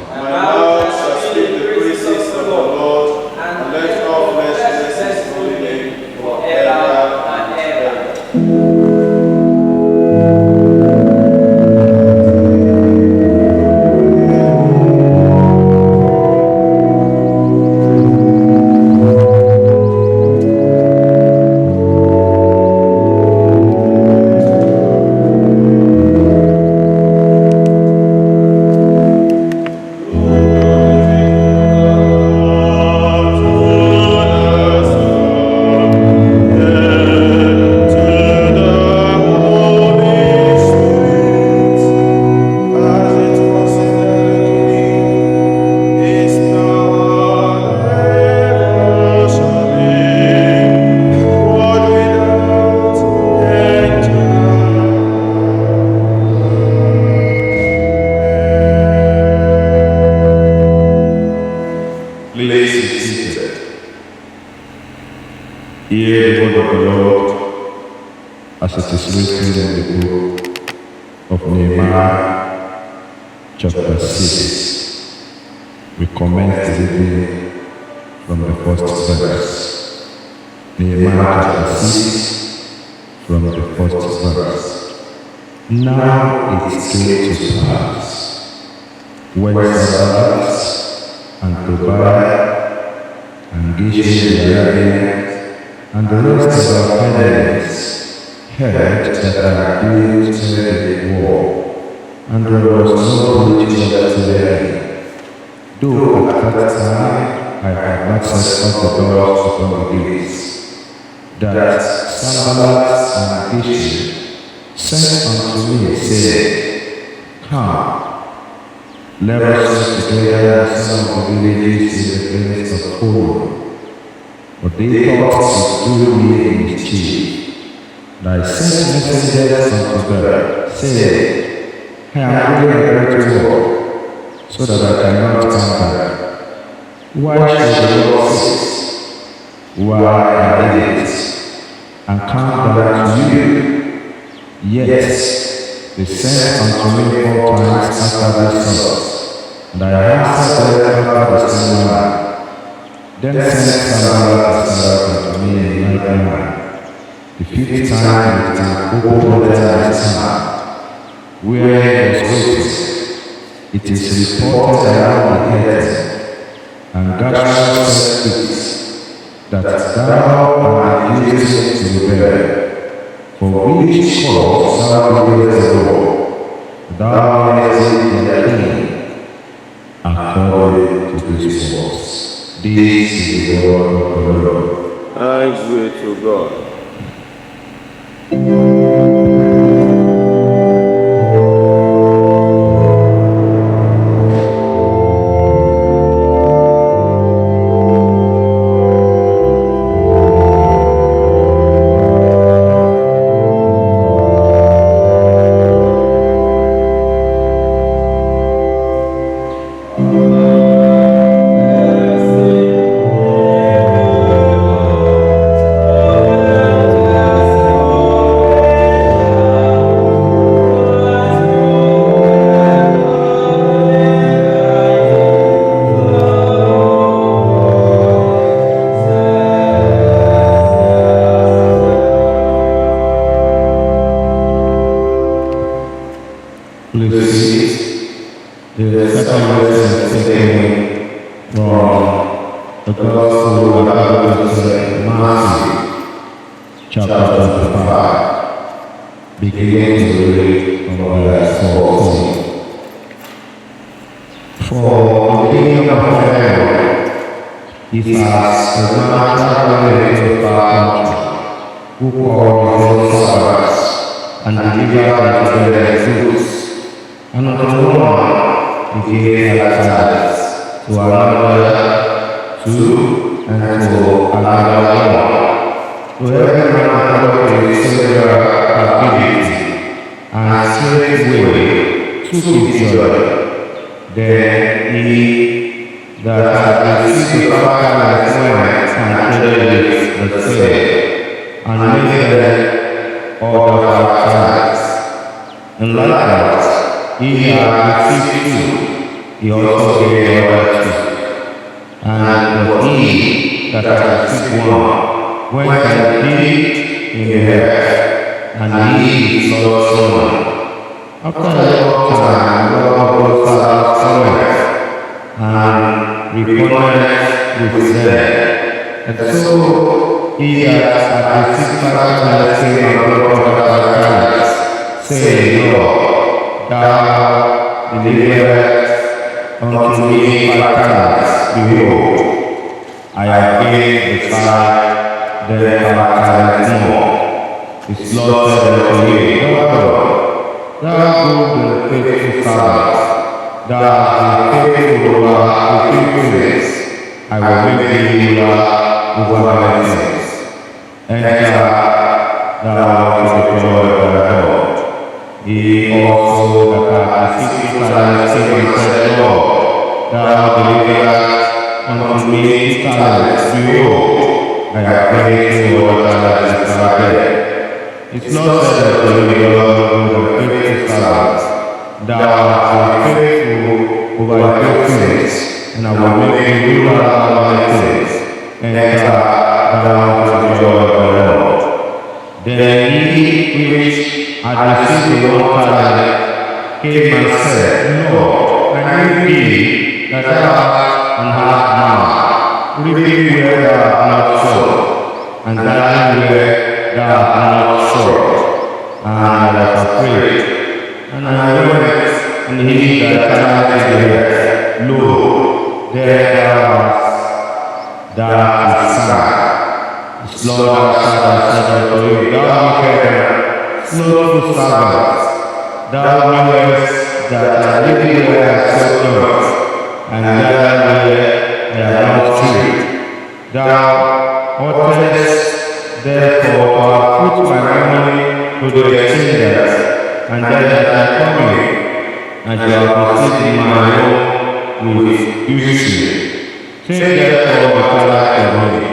My mouth shall speak the praises of the Lord, and let all flesh Hear the word of the Lord as it is written in the book of Nehemiah, chapter 6. We commence the reading from the first verse. Nehemiah chapter 6, from the first verse. Now it came to pass, when Sanballat and Tobiah and Geshem the Arabian and the rest of our enemies heard that I built the wall, and there was no breach of the levy, though at that time I had not set up the doors upon the gates, that Sanballat and Geshem sent unto me, saying, Come, let us sit together in some of the villages in the place of Horon. But they thought to do me mischief. And I sent messengers unto them, saying, I am going a great war, so that I cannot come back. Why should the Lord cease? Why I did it, and come back to you? Yet they sent unto me 4 times after this sort, and I answered them after the same manner. Then sent Sanballat unto me in like manner. The 5th time with an open letter in his hand, where it was written, It is reported around the earth, and God said it, that thou art used to rebel, for which cause thou buildest the wall, thou makest their king, according to his words. This is the word of the Lord. Thanks be to God. unto me talents, behold, I have given you Lord said unto him, Lord, the faithful servant, thou art faithful over a few things, and I will make thee ruler over many things. Enter thou into the joy of the Lord. Then he which had received the 1 talent came and said, Lord, I knew thee that thou art an hard man, reaping where thou art not sowed, and gathering where thou art not stored. And I was afraid, and I went and hid thy talent in the earth. Lo, there thou hast that is sad. His Lord answered and said unto him, Thou wicked and slothful servant, thou knowest that I live where I said not, and gather where I have not strayed. Thou oughtest therefore to have put my money to the exchangers, and then at my coming, and you have received my own with usury. Take therefore the talent from me,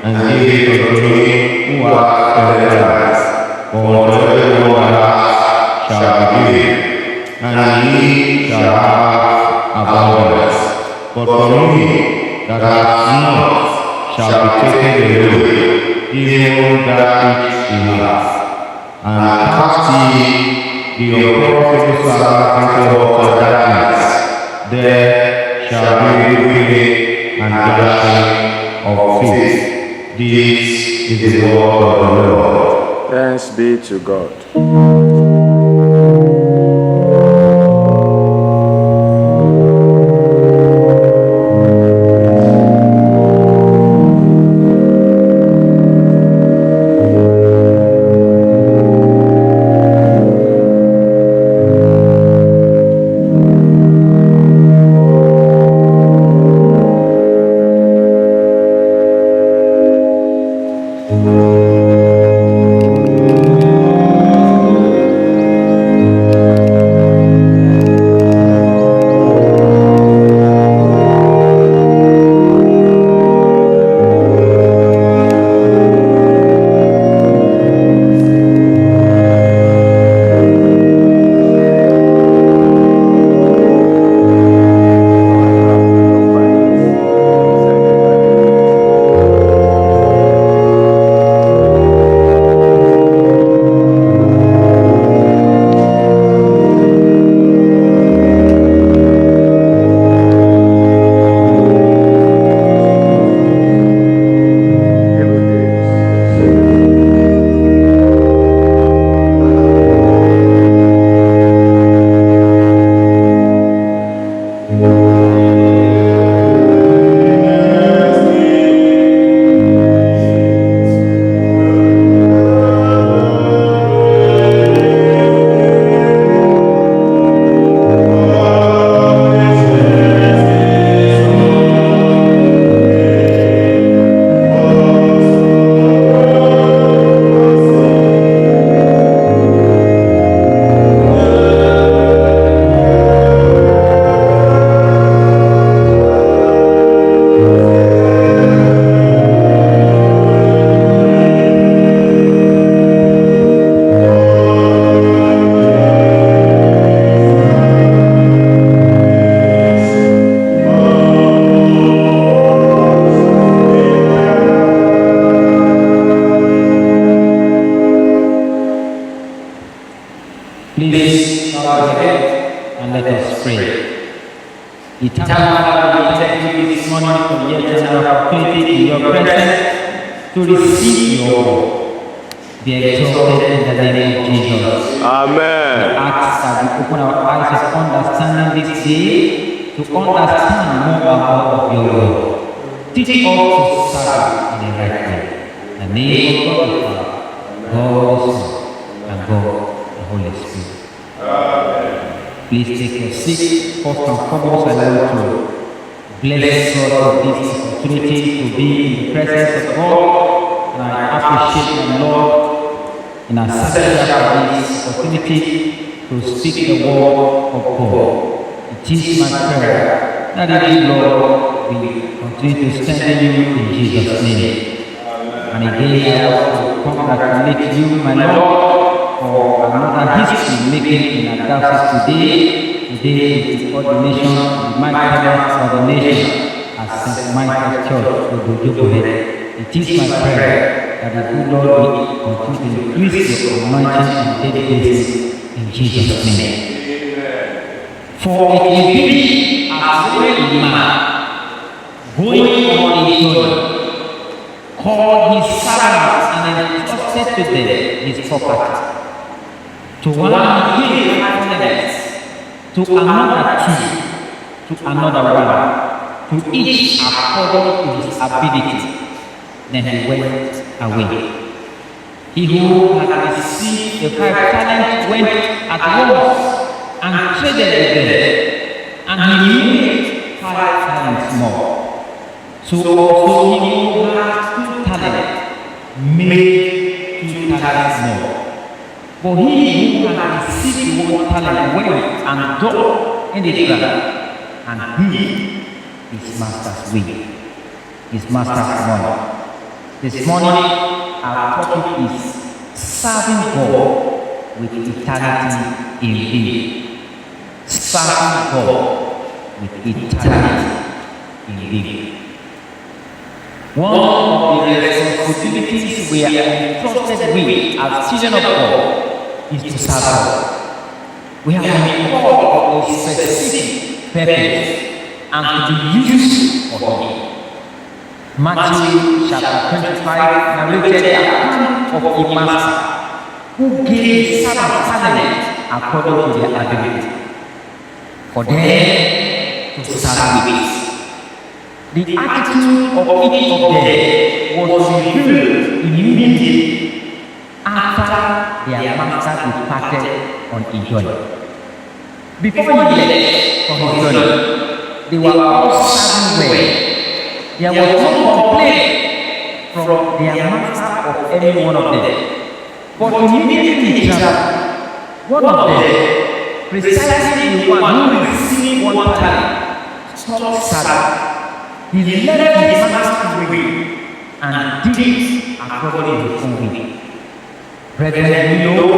and give it unto him who hath 10 talents. For unto every one that hath shall be given, and he shall have abundance. But from him that hath not shall be taken away, even that which he hath. And cast ye the unprofitable servant into utter darkness. There shall be weeping and gnashing of teeth. This is the word of the Lord. Thanks be to God. Please bow your head and let us pray. Eternal Father, we thank you this morning for yet another opportunity in your presence to receive your word. Be exalted in the name of Jesus. Amen. We ask that we open our eyes of understanding this day to understand more about your word. Teach us to serve in the right way. In the name of God the Father, God the Son, and God the Holy Spirit. Please take your seat. First and foremost, I want to bless God for this opportunity to be in the presence of God. And I appreciate my Lord in accepting for this opportunity to speak the word of God. It is my prayer that indeed, Lord, we continue to strengthen you in Jesus' name. And again, I want to congratulate you, my Lord, for another history making in our diocese today. Today is the ordination, the Michael's ordination at St. Michael's Church, Odojobohe. It is my prayer that the good Lord will continue to increase your anointing on a daily basis in Jesus' name. For it will be as when a man going on a journey called his servants and entrusted to them his property. To one he gave 5 talents, to another 2, to another 1, to each according to his ability. Then he went away. He who had received the 5 talents went at once and traded with them, and he made 5 talents more. So also he who had 2 talents made 2 talents more. For he who had received 1 talent went and dug in the ground, and hid his master's will, his master's money. This morning, our topic is serving God with eternity in view. Serving God with eternity in view. One of the responsibilities we are entrusted with as children of God is to serve God. We have been called for a specific purpose and to be used for Him. Matthew chapter 25 narrated the account of a master who gave his servants talent according to their ability, for them to serve with. The attitude of each of them was revealed immediately after their master departed on a journey. Before he left for his journey, they were all serving well. There was no complaint from their master of any one of them. But immediately he traveled, one of them, precisely the one who received 1 talent, stopped serving. He left his master's way and did according to his own will. Brethren, we know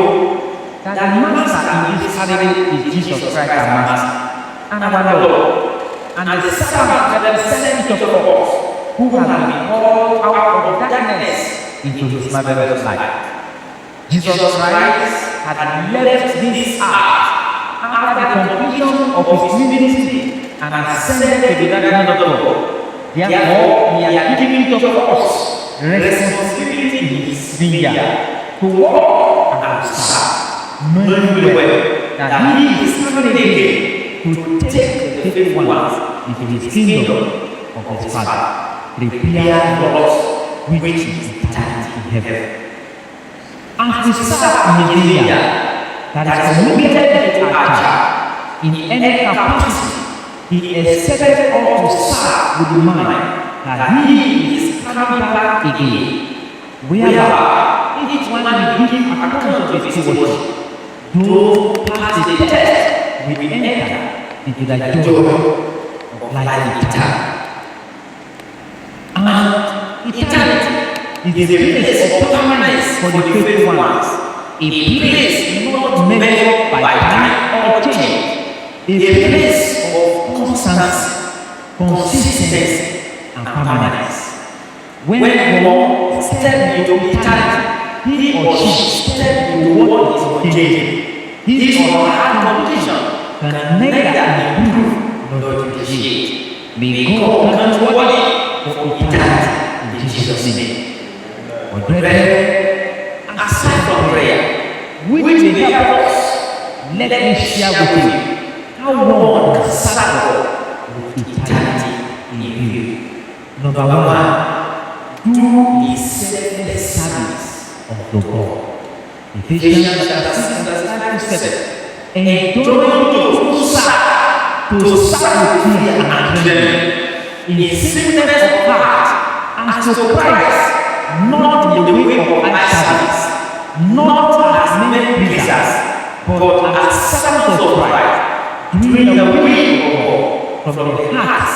that the master in this parable is Jesus Christ our Master and our Lord. And the servant representative of us who has been called out of darkness into his marvelous light. Jesus Christ had left this earth after the completion of his ministry and ascended to the right hand of God. Therefore, he has given to us responsibility in his vineyard to walk and to serve, knowing well that he is coming again to take the faithful ones into his kingdom of his Father, prepare for us which is eternity in heaven. As we serve in his vineyard that is committed to our child in any capacity, he expected us to serve with the mind that he is coming back again. Whereby, each one will give account of his stewardship. Those who pass the test will enter into the joy of life eternal. And eternity is a place of permanence for the faithful ones, a place not measured by time or change, a place of constancy, consistency, and permanence. When one steps into eternity, he or she steps into what is ordained. His or her condition can neither improve nor depreciate. May God grant worthy for eternity in Jesus' name. But brethren, aside from prayer, which may help us, let me share with you how one can serve with eternity in view. Number 1, do his selfless service of the God. Ephesians chapter 6 verse 5 to 7. Enjoying those who serve with fear and trembling, in singleness of heart, as to Christ, not in the way of eye service, not as men pleasers, but as servants of Christ, doing the will of God from the heart,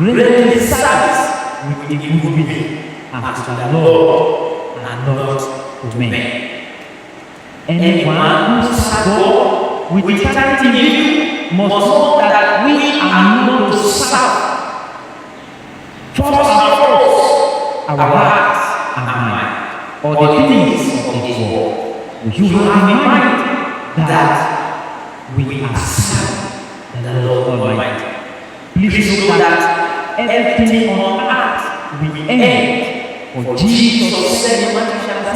ready service with a good will, as to the Lord and not to men. Anyone who serves God with eternity in view must know that we are not to serve first and foremost our hearts and mind, or the things of this world. You have in mind that we are serving the Lord Almighty. Please know that everything on earth will end. For Jesus said in Matthew chapter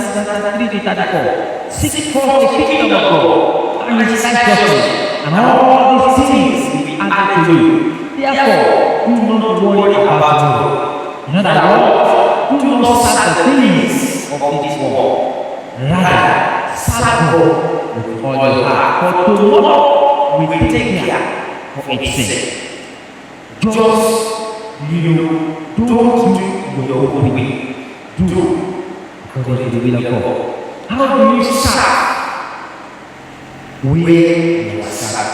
3 to 34, seek first the kingdom of God and his righteousness, and all these things will be added to you. Therefore, do not worry about tomorrow. In other words, do not serve the things of this world. Rather, serve God with all your heart, for tomorrow will take care of itself. Just don't do your own will. Do according to the will of God. How do you serve? Where you serve.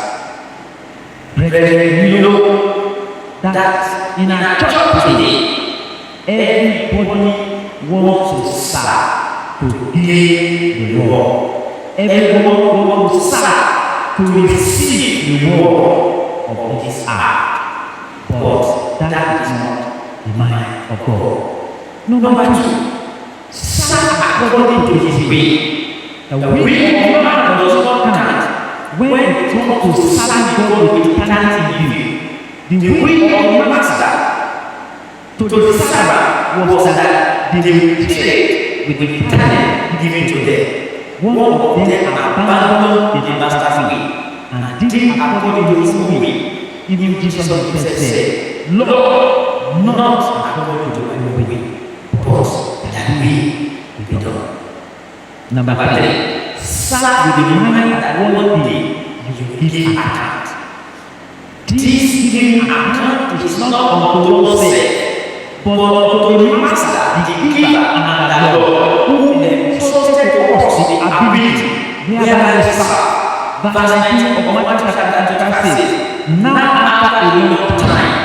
Brethren, you know that in our church today, everybody wants to serve to gain the reward. Everyone wants to serve to receive the reward of this act. But that is not the mind of God. Number two, serve according to his will. The will of man does not count when it comes to serving God with eternity in view. The will of the master to the servant was that they will trade with the eternity given to them. One of them abandoned the master's will and did according to his own will. Even Jesus himself said, Lord, not according to my will, but that will be done. Number three, serve with the mind that one day you will give account. This giving account is not unto oneself, but unto the Master, the giver and the Lord, who entrusted to us the ability whereby we serve. Verse 19 of Matthew chapter 25 says, now after a long time,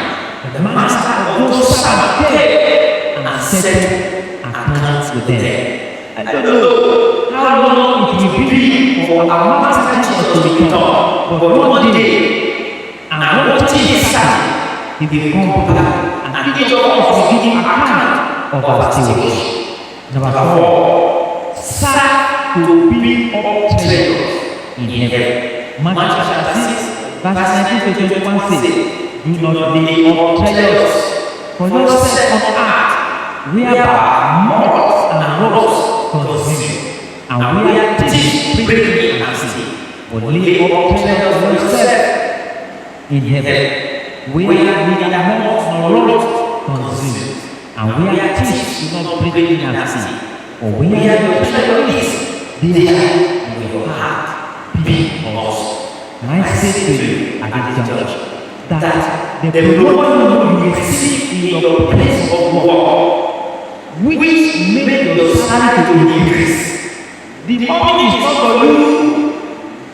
the master of those servants came and settled accounts with them. I don't know how long it will be for our master Jesus to return, but one day, and one thing is certain, he will come back and each of us will give him account of our stewardship. Number 4, serve to build up treasures in heaven. Matthew chapter 6. Verse 19 to 21 says, do not lay up treasures for yourself on earth, whereby moth and rust consume, and where thieves break in and steal. But lay up treasures for yourself in heaven, where neither moth nor rust consume, and where thieves do not break in and steal. For where your treasure is, there will your heart be also. And I say to you at this juncture that the reward you receive in your place of work, which made your salary to increase, the money is not for you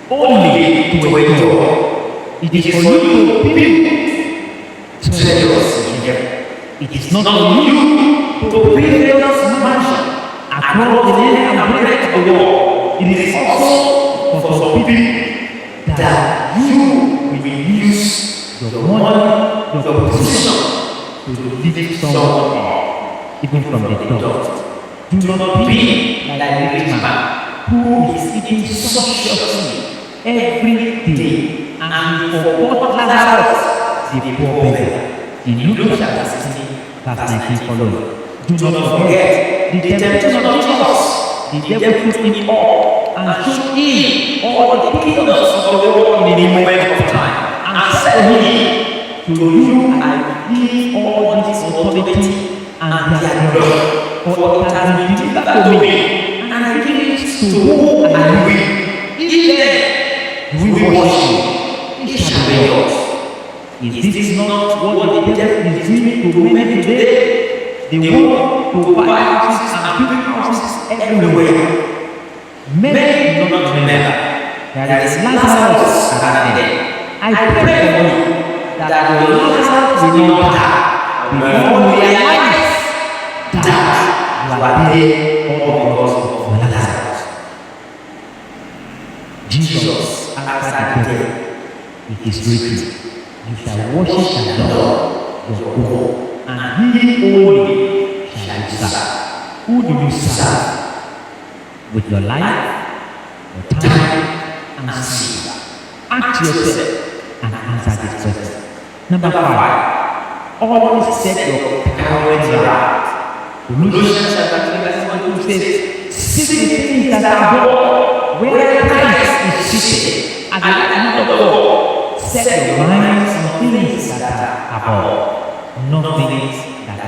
only to enjoy. It is for you to build treasures in heaven. It is not for you to build various mansions across the length and breadth of the world. It is also for some people that you will use your money, your position to lift someone up, even from the dust. Do not be like the rich man who is eating sumptuously every day and forgot Lazarus, the poor beggar. In Luke chapter 16, verse 19 following. Do not forget the temptation of Jesus. The devil put him up and showed him all the kingdoms of the world in a moment of time, and said to him, to you I give all this authority and their glory, for it has been delivered to me, and I give it to whom I will. If then we worship you, it shall be yours. Is this not what the devil is doing to many today? They want to buy houses and build houses everywhere. Many do not remember there is Lazarus around them. I pray for you that your Lazarus will not die before you realize die. You are dead all because of Lazarus. Jesus answered the devil, it is written, you shall worship the Lord your God, and Him only shall you serve. Who do you serve? With your life, your time, and seed. Ask yourself and answer this question. Number 5, always set your priorities right. Colossians chapter 3 verse 1 says, seek the things that are above, where Christ is seated at the right hand of God. Set your minds on things that are above, not things that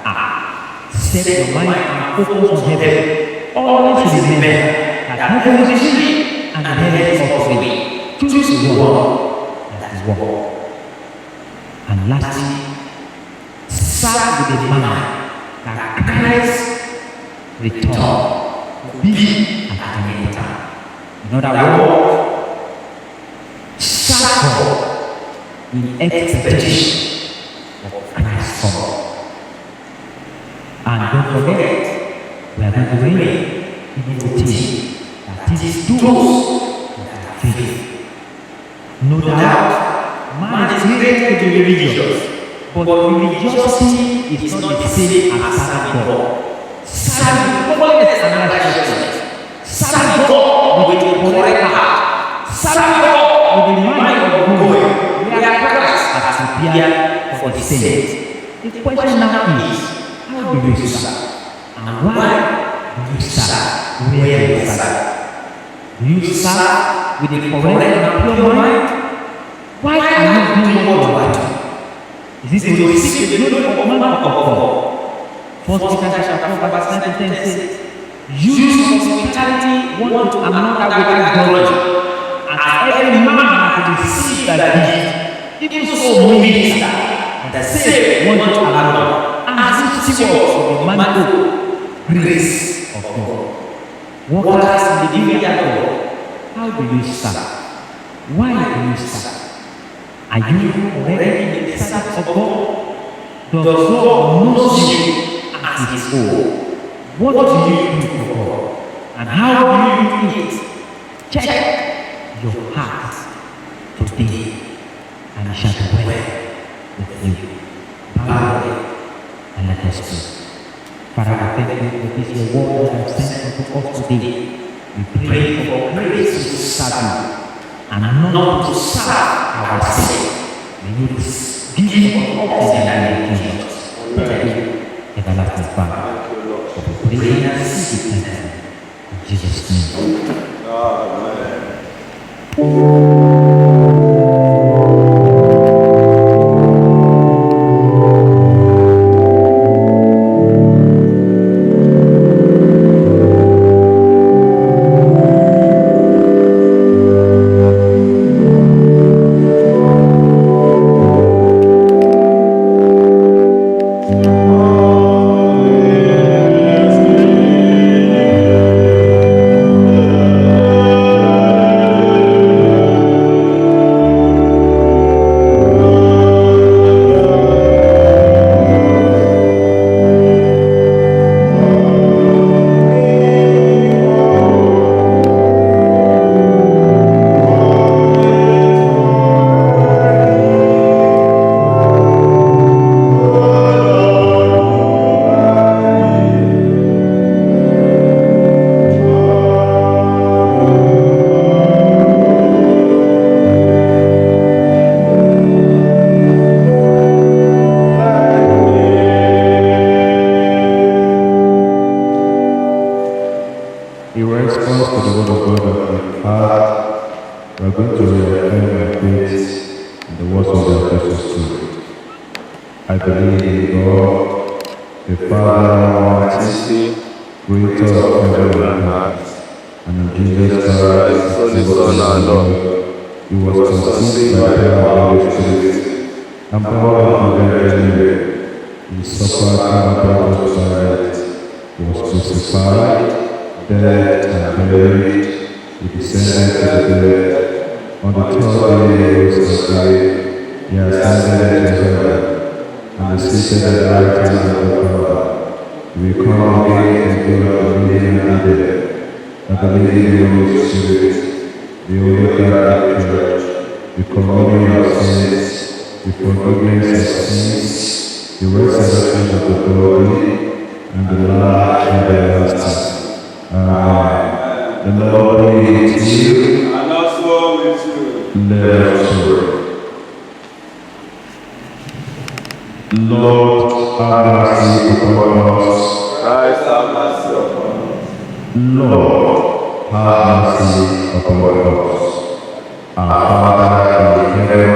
are. Set your mind and focus on heaven. Always remember that heaven is free and heaven is also free. Choose the one that is work. And lastly, serve with a mind that Christ return will be at any time. In other words, serve God in expectation of Christ's come. And don't forget, we are going to reign in unity, that is those that are faithful. No doubt, man is created to be religious, but religiosity is not the same as serving God. Serving holiness and righteousness, serving God with a correct heart, serving God with the mind of going, where Christ has prepared for the saints. The question now is, how do you serve? And why do you serve? Where do you serve? Do you serve with a correct and pure mind? Why are you doing what you are doing? Is it to receive the glory of man or of God? 1 Peter chapter 4 verse 9 to 10 says, use hospitality one to another without grudging, as every man has received that gift, even so minister the same one to another, as stewards of the mantle grace of God. Workers in the vineyard of God, how do you serve? Why do you serve? Are you already in the service of God? Does God know you as His own? What do you do for God? And how do you do it? Check your heart today, and it shall be well with you. Bow and let us pray. Father, we thank you for this your word that you have sent unto us today. We pray for grace to serve you and not to serve ourselves. May you give us in the name of Jesus. Thank you, everlasting Father, for the prayer and seek it in Jesus' name. Amen. I believe in God, the Father Almighty, creator of heaven and earth, and in Jesus Christ, His Son, our Lord. He was conceived by the Holy Spirit, and born of the Virgin Mary. He suffered under Pontius Pilate. He was crucified, dead, and buried. He descended to the dead. On the third day he rose again. He ascended into heaven, and is seated at the right hand of the Father. We come against the God of living and dead. I believe in the Holy Spirit, the Holy Catholic Church, the communion of saints, the forgiveness of sins, the resurrection of the body, and the life everlasting. Amen. The Lord be with you, And also with you. let us pray. Lord, have mercy upon us. Christ have mercy upon us. Lord, have mercy upon us. Our Father in heaven,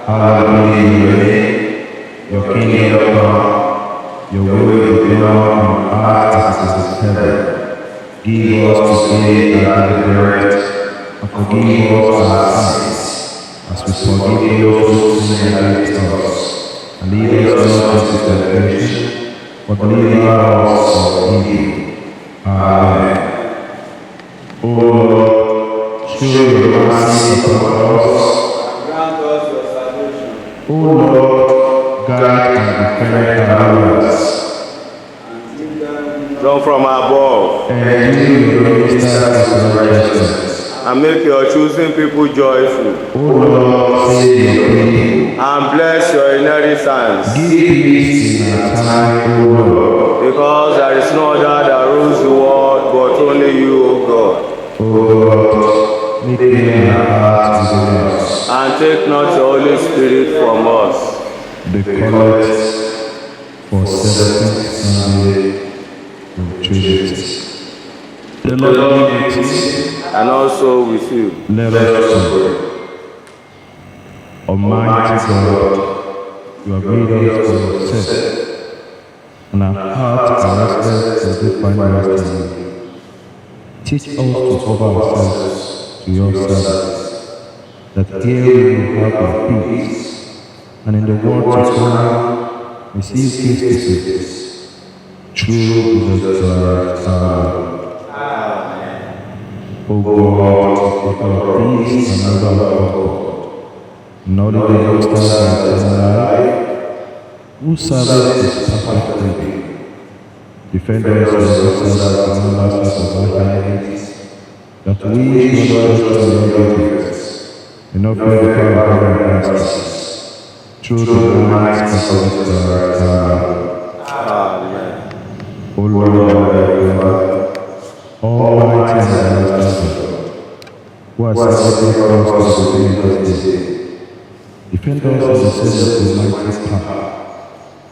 hallowed be your name. Your kingdom come, your will be done on earth as it is in heaven. Give us today our daily bread, and forgive us our sins, as we forgive those who sin against us. And lead us not into temptation, but deliver us from evil. Amen. O Lord, show your mercy upon us. Grant us your salvation. O Lord, guide and defend our lives. Down from above. And do your ministers with righteousness. And make your choosing people joyful. O Lord, save your people. And bless your inheritance. Give peace in our time, O Lord. Because there is no other that rules the world but only you, O God. O Lord, make clear our hearts within us. And take not your Holy Spirit from us. The collect for 17th Sunday of Trinity. The Lord be with you. And also with you. Let us pray. Almighty God, you have made us for yourself, and our hearts are restless as they find rest in you. Teach us to offer ourselves to your service, that here we will have our peace, and in the world to come, receive face to face. Through Jesus Christ our Lord. O God, of peace and love of God, knowledge and wisdom and eternal life, whose service is perfect living, defend us and yourself from all aspects of our enemies, that we should not trust in your goodness, and not fear the power of our pastors, through the might of Jesus Christ our Lord. Amen. O Lord, our Father, Almighty and everlasting, who has separated us from the this day, defend us in the sin of the mighty power,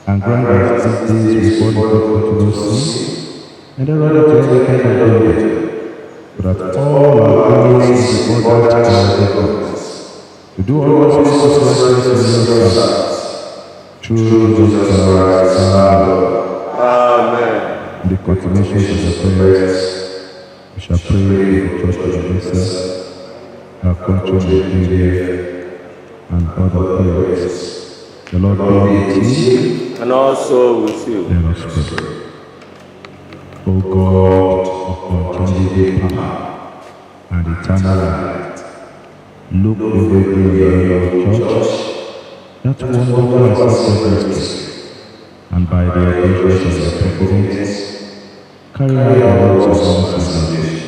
and grant us these days before the God to sin, and then rather to every kind of danger, but that all our grace is ordered to our efforts, to do all those things righteous in your sight, through Jesus Christ our Lord. Amen. In the continuation of the prayers, we shall pray for the Church of Jesus, our country Nigeria, and other prayers. The Lord be with you. And also with you. Let us pray. O God of unchangeable power and eternal light, look vividly on your church, that wonderful and sacred mystery, and by the obedience of your providence, carry out the works of our salvation.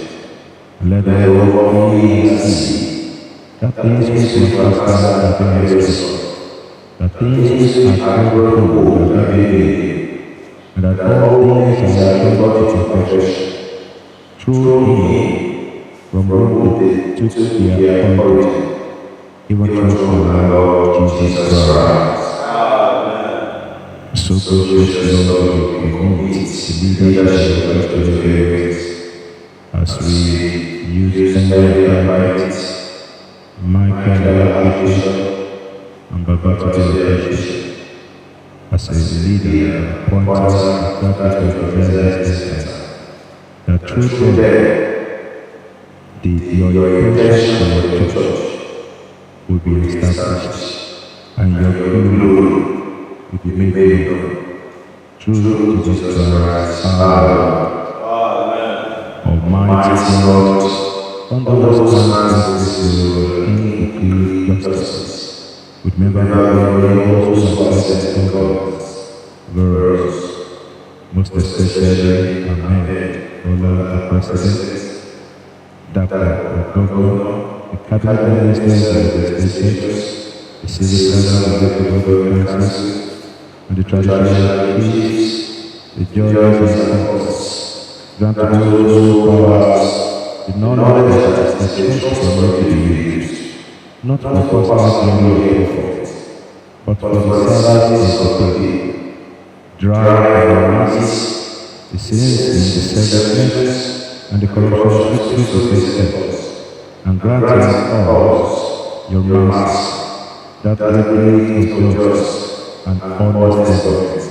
Let the Lord be and see that things which were faster than the history, that things which are good that be made, and that all things are brought to perfection. Through him, from whom they took their authority, even through our Lord Jesus Christ. So gracious Lord, we commit the leadership of the church as we use Daniel Almighty, Michael Archbishop, and Babatote Bishop as a leader and appointed to establish the various that through them your intention for your church will be established, and your glory will be made known through Jesus Christ our Lord. Almighty God, under the stands this King of justice, remember that we are also accepted God, verse, most especially, Amen, O Lord, the President, Dr. Governor, the Cabinet Ministers of the legislatures, the civil servants of the local councils, and the traditional chiefs, the judges and courts. Grant to those who powers the knowledge that is the trust for me to be used, not for personal glory or profit, but for the service of the people. Drive our masses, the sins, the selfishness, and the corruption which themselves, and grant us, your mercy, that great of justice and honest effort,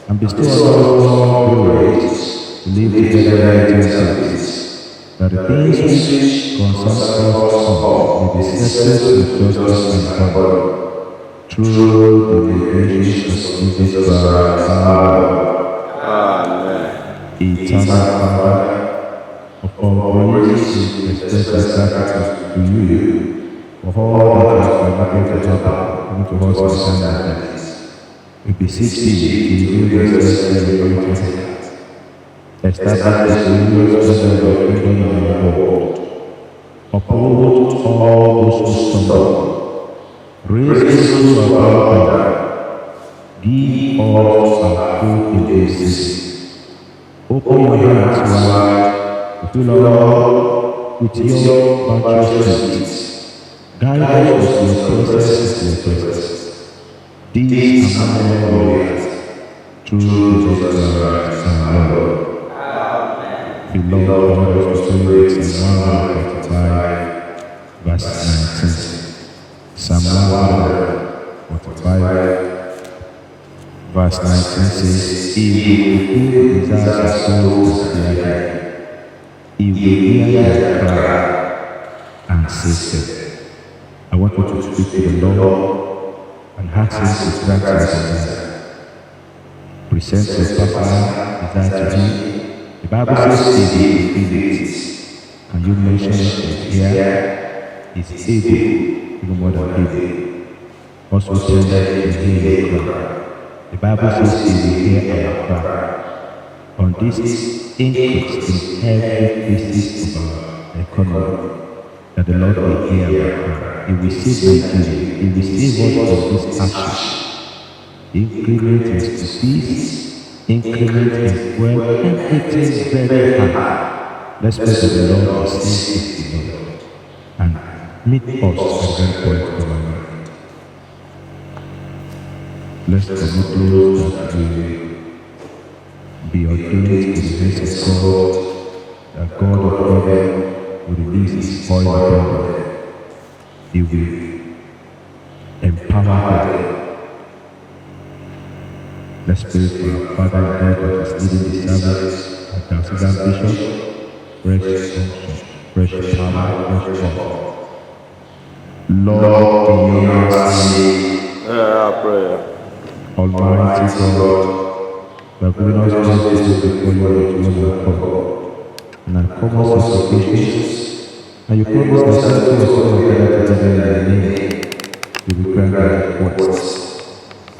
and bestow on us all glories to live together in service, that the things which concern us all may be settled with justice and honor, through the mediation of Jesus Christ, Amen. Eternal Father, of all grace, we express our gratitude to you for all that has permitted to happen to us in time like this. We beseech thee to reveal yourself in your great heart. Establish the glorious presence of your kingdom in the world. Uphold all those who stumble. Raise us to our God. Give us our food in this season. Open your hands wide to fill us with your bounteous gifts. Guide us with your presence. These are my warriors, through Jesus Christ our Lord. Beloved brothers and sisters, in 145, verse 19. Psalm 145, verse 19 says, He will fulfill the desires of souls that fear Him. He will hear their cry and save them. I want you to speak to the Lord and ask Him to grant your desire. Present your personal desire to Him. The Bible says He will fulfill it. Can you mention it here? He's able. Even more than able. Also tell them to hear your cry. The Bible says He will hear our cry. On this increase in every basis of our economy, that the Lord will hear our cry. He will save Nigeria. He will save us from this ashes. Increment in peace, increment in wealth, everything very high. Let's pray that the Lord will save us, the Lord, and meet us at that point of our life. Let's commit those that will be ordained to the grace of God, that God of heaven will release His oil upon them. He will empower them. Let's pray for our Father in God that is leading the service at our Sudan Bishop. Fresh unction, fresh power, fresh power. Lord, in your mercy, prayer. Almighty God, you have given us grace to before you with one accord, and I promise supplications, and you promise that as two or three are gathered together in your name, you will grant our requests.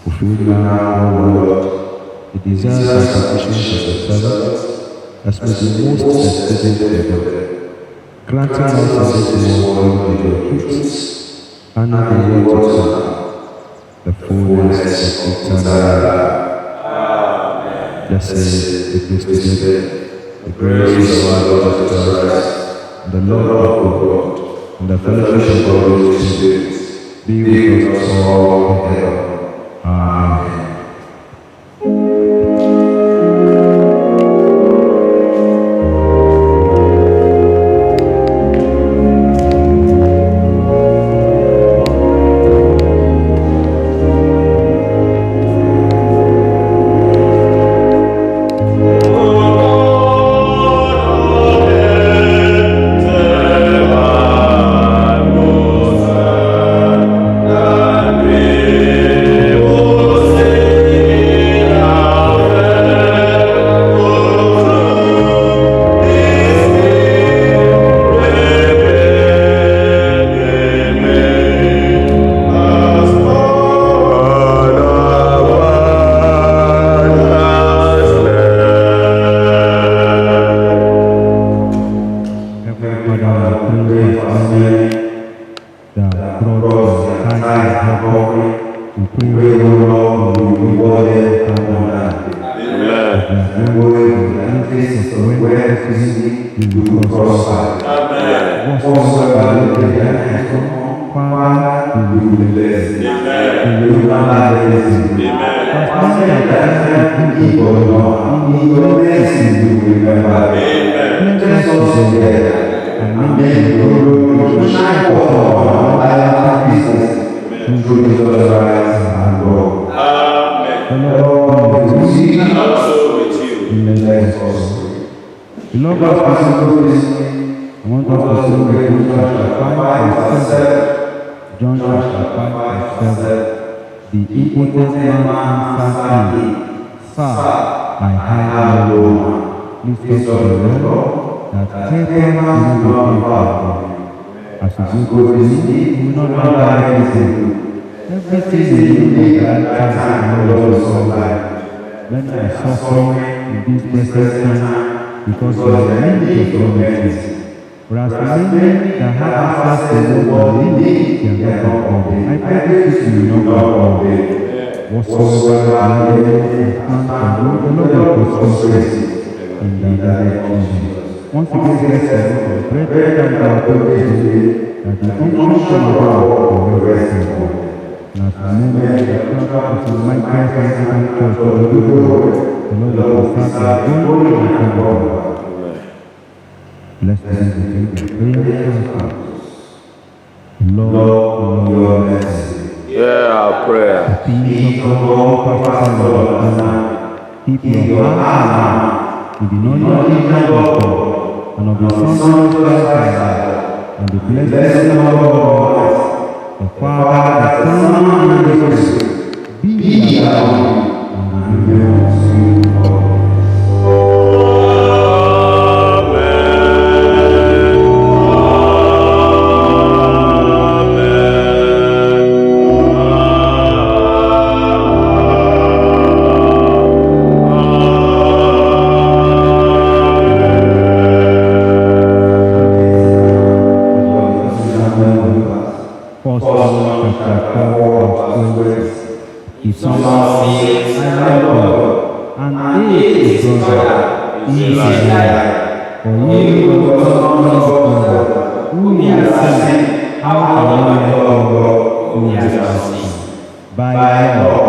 Fulfill now, O Lord, the desires and petitions of your servants, as may be most expedient for them, granting us in this world with your gifts, and the world to come, the fullness of eternal life. Amen. Blessed be this together, the grace of our Lord Jesus Christ, and the love of God, and the fellowship of the Holy Spirit, be with us all forever. Amen. where you will prosper. Whatsoever you lay your hands on, Father, you will bless it. You will not bless it. Because many are the times you think of Lord, in your mercy you will remember. Bless us together, and may your glory shine forth on our business through Jesus Christ our Lord. The Lord be with you. Bless us. The Lord God bless you. I want us to sing the John chapter 5 verse 7. John chapter 5 verse 7. The impotent man answered him, Sir, I have no woman. Please talk to the Lord that Satan will not be faithful. As you go to sleep, you will not render anything. Everything you do at that time will Lord is alive. Many are suffering in this present time because they are in need of your mercy. Whereas many that have access to what they need, they are not obey. I pray this you will not obey. Whatsoever the Lord has planned for you, the Lord will frustrate it in the name of Jesus. Once again, let's pray that we are going to that the unction of God will rest in God. And as many of the children of my Christ Anglican Church will do the Lord will preserve the glory and God. Let's begin the prayer of our Lord, your mercy. Hear our prayer. The peace of God, keep your heart with the knowledge of God and of the Son of God, and the blessing of God, the Father, the Son, and the Holy Spirit, be alive and remain with you all. If someone says, I love God, and hates his brother, he is a liar. For he who does not love God, whom he has seen, how can he love God, whom he has not seen? By love,